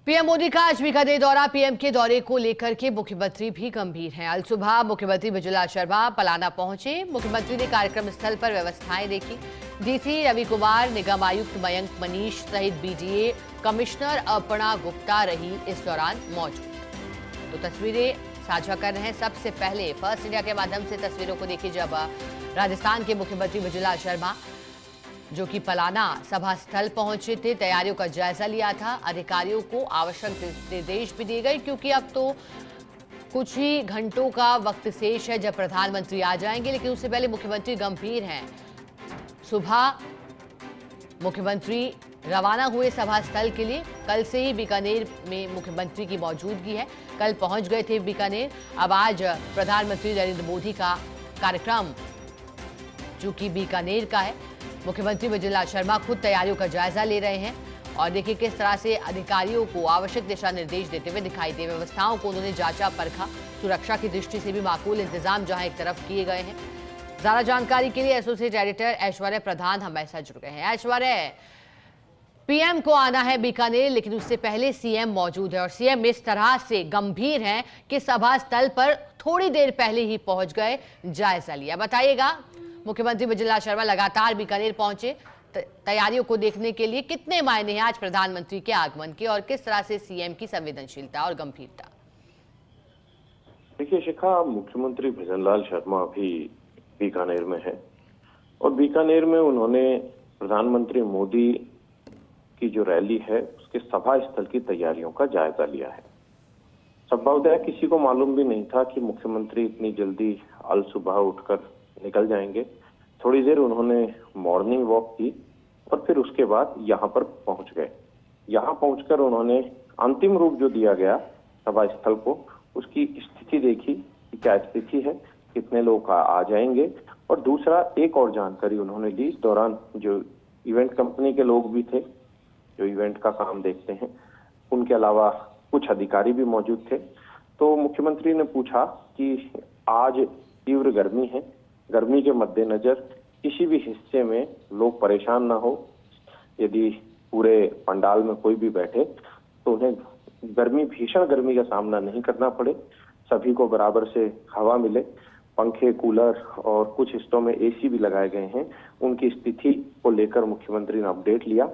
PM Modi का आज बीकानेर दौरा। पीएम के दौरे को लेकर के मुख्यमंत्री भी गंभीर हैं। आज सुबह मुख्यमंत्री मृदुला शर्मा पलाना पहुंचे। मुख्यमंत्री ने कार्यक्रम स्थल पर व्यवस्थाएं देखी। डीसी रवि कुमार, निगम आयुक्त मयंक मनीष सहित बीडीए कमिश्नर अर्पणा गुप्ता रही इस दौरान मौजूद। तो तस्वीरें साझा कर रहे हैं। सबसे पहले फर्स्ट इंडिया के माध्यम से तस्वीरों को देखिए, जब राजस्थान के मुख्यमंत्री मृदुला शर्मा जो कि पलाना सभा स्थल पहुंचे थे, तैयारियों का जायजा लिया था। अधिकारियों को आवश्यक निर्देश भी दिए गए, क्योंकि अब तो कुछ ही घंटों का वक्त शेष है जब प्रधानमंत्री आ जाएंगे। लेकिन उससे पहले मुख्यमंत्री गंभीर हैं। सुबह मुख्यमंत्री रवाना हुए सभा स्थल के लिए। कल से ही बीकानेर में मुख्यमंत्री की मौजूदगी है। कल पहुंच गए थे बीकानेर। अब आज प्रधानमंत्री नरेंद्र मोदी का कार्यक्रम जो कि बीकानेर का है। मुख्यमंत्री मृदुला शर्मा खुद तैयारियों का जायजा ले रहे हैं और देखिए किस तरह से अधिकारियों को आवश्यक दिशा निर्देश देते हुए दिखाई दे। व्यवस्थाओं को उन्होंने जांचा परखा। सुरक्षा की दृष्टि से भी माकूल इंतजाम जहां एक तरफ किए गए हैं। ज्यादा जानकारी के लिए एसोसिएट एडिटर ऐश्वर्या प्रधान हमारे साथ जुड़ गए हैं। ऐश्वर्या, पीएम को आना है बीकानेर, लेकिन उससे पहले सीएम मौजूद है और सीएम इस तरह से गंभीर हैं कि सभा स्थल पर थोड़ी देर पहले ही पहुंच गए, जायजा लिया। बताइएगा, मुख्यमंत्री मृदुला शर्मा लगातार बीकानेर पहुंचे तैयारियों को देखने के लिए। कितने मायने हैं आज प्रधानमंत्री के आगमन के और किस तरह से सीएम की संवेदनशीलता और गंभीरता? देखिए शिखा, मुख्यमंत्री भजनलाल शर्मा अभी बीकानेर में है और बीकानेर में उन्होंने प्रधानमंत्री मोदी की जो रैली है उसके सभा स्थल की तैयारियों का जायजा लिया है। संभवतः किसी को मालूम भी नहीं था कि मुख्यमंत्री इतनी जल्दी अल सुबह उठकर निकल जाएंगे। थोड़ी देर उन्होंने मॉर्निंग वॉक की और फिर उसके बाद यहाँ पर पहुंच गए। यहाँ पहुंचकर उन्होंने अंतिम रूप जो दिया गया सभा स्थल को, उसकी स्थिति देखी कि क्या स्थिति है, कितने लोग आ जाएंगे। और दूसरा एक और जानकारी उन्होंने ली। इस दौरान जो इवेंट कंपनी के लोग भी थे जो इवेंट का काम देखते हैं, उनके अलावा कुछ अधिकारी भी मौजूद थे। तो मुख्यमंत्री ने पूछा कि आज तीव्र गर्मी है, गर्मी के मद्देनजर किसी भी हिस्से में लोग परेशान ना हो। यदि पूरे पंडाल में कोई भी बैठे तो उन्हें भीषण गर्मी का सामना नहीं करना पड़े, सभी को बराबर से हवा मिले। पंखे, कूलर और कुछ हिस्सों में एसी भी लगाए गए हैं। उनकी स्थिति को लेकर मुख्यमंत्री ने अपडेट लिया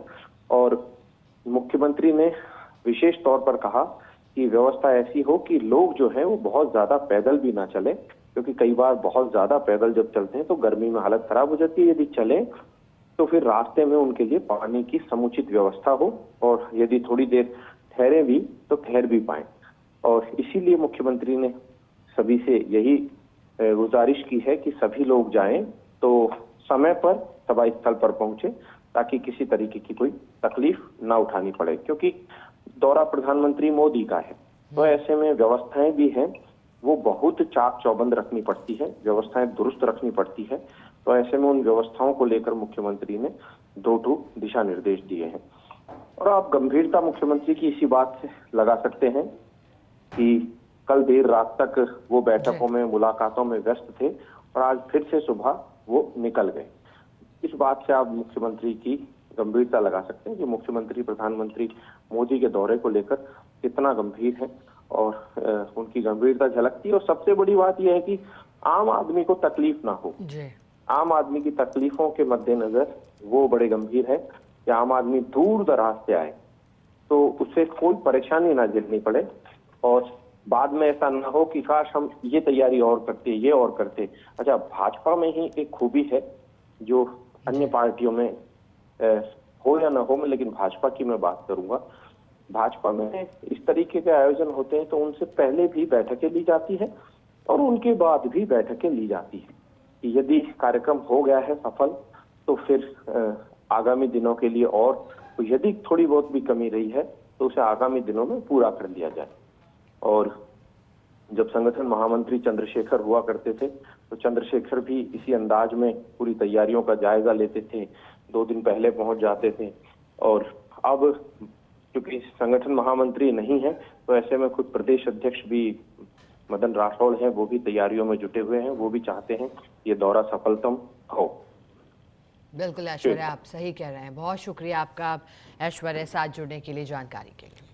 और मुख्यमंत्री ने विशेष तौर पर कहा कि व्यवस्था ऐसी हो कि लोग जो है वो बहुत ज्यादा पैदल भी ना चले, क्योंकि कई बार बहुत ज्यादा पैदल जब चलते हैं तो गर्मी में हालत खराब हो जाती है। यदि चले तो फिर रास्ते में उनके लिए पानी की समुचित व्यवस्था हो और यदि थोड़ी देर ठहरे भी तो ठहर भी पाए। और इसीलिए मुख्यमंत्री ने सभी से यही गुजारिश की है कि सभी लोग जाएं तो समय पर सभा स्थल पर पहुंचे, ताकि किसी तरीके की कोई तकलीफ ना उठानी पड़े। क्योंकि दौरा प्रधानमंत्री मोदी का है तो ऐसे में व्यवस्थाएं भी हैं, वो बहुत चाक चौबंद रखनी पड़ती है, व्यवस्थाएं दुरुस्त रखनी पड़ती है। तो ऐसे में उन व्यवस्थाओं को लेकर मुख्यमंत्री ने 2 दिशा निर्देश दिए हैं। और आप गंभीरता मुख्यमंत्री की इसी बात से लगा सकते हैं कि कल देर रात तक वो बैठकों में, मुलाकातों में व्यस्त थे और आज फिर से सुबह वो निकल गए। इस बात से आप मुख्यमंत्री की गंभीरता लगा सकते हैं कि मुख्यमंत्री प्रधानमंत्री मोदी के दौरे को लेकर कितना गंभीर है और उनकी गंभीरता झलकती है। और सबसे बड़ी बात यह है कि आम आदमी को तकलीफ ना हो। आम आदमी की तकलीफों के मद्देनजर वो बड़े गंभीर है कि आम आदमी दूर दराज से आए तो उसे कोई परेशानी ना झेलनी पड़े और बाद में ऐसा ना हो कि काश हम ये तैयारी और करते, ये और करते। अच्छा, भाजपा में ही एक खूबी है जो अन्य पार्टियों में हो या ना हो, मैं लेकिन भाजपा की मैं बात करूंगा। भाजपा में इस तरीके के आयोजन होते हैं तो उनसे पहले भी बैठकें ली जाती है और उनके बाद भी बैठकें ली जाती है कि यदि कार्यक्रम हो गया है सफल तो फिर आगामी दिनों के लिए और यदि थोड़ी बहुत भी कमी रही है तो उसे आगामी दिनों में पूरा कर लिया जाए। और जब संगठन महामंत्री चंद्रशेखर हुआ करते थे तो चंद्रशेखर भी इसी अंदाज में पूरी तैयारियों का जायजा लेते थे, 2 दिन पहले पहुंच जाते थे। और अब क्योंकि संगठन महामंत्री नहीं है तो ऐसे में खुद प्रदेश अध्यक्ष भी मदन राठौड़ हैं, वो भी तैयारियों में जुटे हुए हैं। वो भी चाहते हैं ये दौरा सफलतम हो। बिल्कुल ऐश्वर्या, आप सही कह रहे हैं। बहुत शुक्रिया आपका ऐश्वर्या, साथ जुड़ने के लिए, जानकारी के लिए।